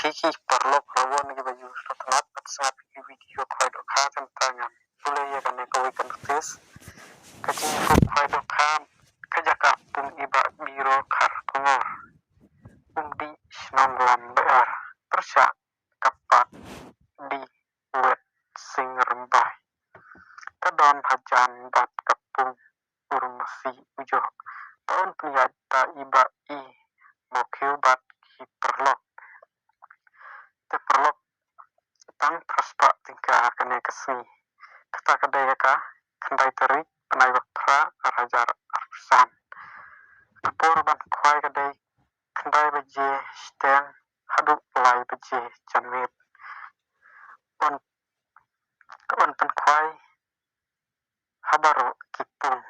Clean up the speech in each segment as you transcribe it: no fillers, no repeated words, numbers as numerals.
Piki perlu rawon lagi baju setelah sangat video kau dok kah tentang boleh ya kan kau ikan tes kaji kau dok kah kajakap pun iba biro kar kongor di senang lambar tersa kapak di wet sing rembah kadon hajan bat kapung urung masih ujo tahun penyata iba i mokil bat ki perlok terperlok tang praspa tingkah kene kesni kata kedai ka kendai terik penai bakra arajar arsan kapur ban kuai kedai kendai beje steng haduk lai beje janwet on pen kuai habaro kipung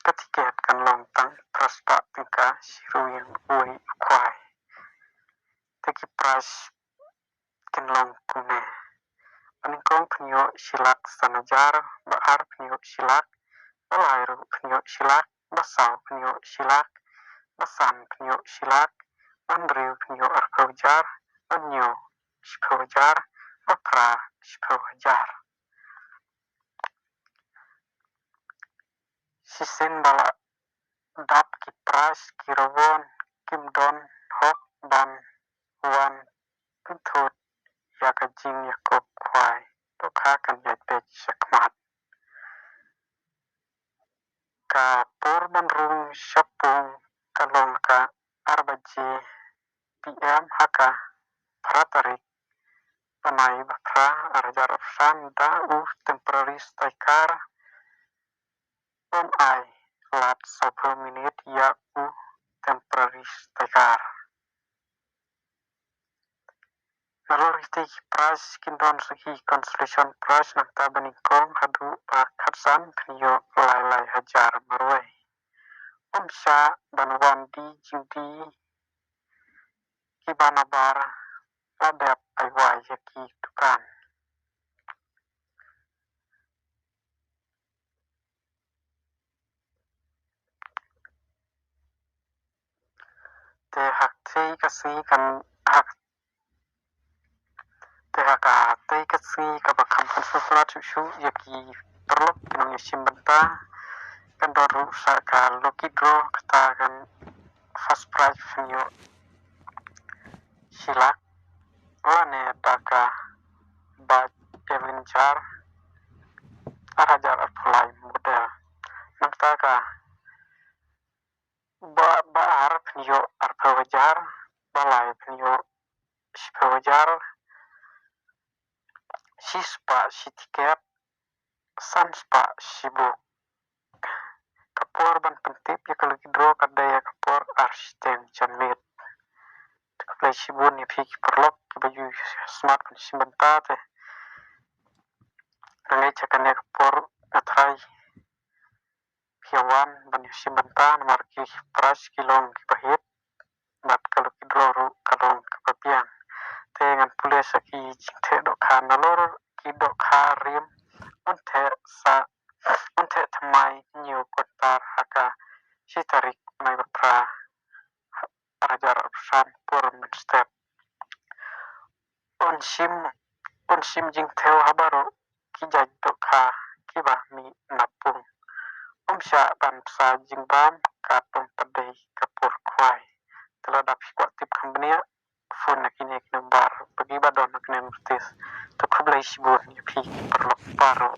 ketiket kan lontang praspa tingkah siru yang ui kuai teki pras kenlong kune Peningkong penyo silak sanajar baar penyo silak balairu penyo silak basau penyo silak basan penyo silak andriu penyo arkojar anyo shpojar bapra shpojar sisen bala dap kipras kirawon kimdon hok dan wan tuntut yakajing yakop kwai tokakan yatej sakmat ka porban rung syapung kalong ka arbaji PM haka pratarik panai bakra arjar afsan da temporary stakar on ai lat 10 minit ya temporary stakar Alor iti pras kindon suki constellation pras nakta banikong hadu pak khatsan kniyo lai hajar marwai omsa banwan di judi kibanabar adap aiwai yaki tukan te hak tei kasi kan hak te haka tei kasi kabakam konsultat susu yaki perlu kinong yasim benta kan doru saka lucky draw kata kan first prize finyo silak wane daka baj Avenger arajar arpulai model naktaka baar finyo arpawajar balai finyo shipawajar sispa sitiket sanspa sibuk kapur ban pentip ya kalau hidro kadaya kapur arstem janmit kaplay sibun ya piki perlok baju smartphone simbenta te rangai cakan ya kapur atrai hewan ban simbenta marki pras kilong kipahit bat kalau hidro ru kalong kapapian dengan pulis aki jinte dokha nalor ki dokha rim unte thamai new kotar haka sitarik mai bapra arajar arsan pur step onsim jing theo habaro ki jaj dokha kiba mi napung omsya bansa jing bam kapung padai kapur kwai telah dapat kuat tip kambnia phone nakini nombar bagi badon nakini notis to kublai sibun yapi perlu paro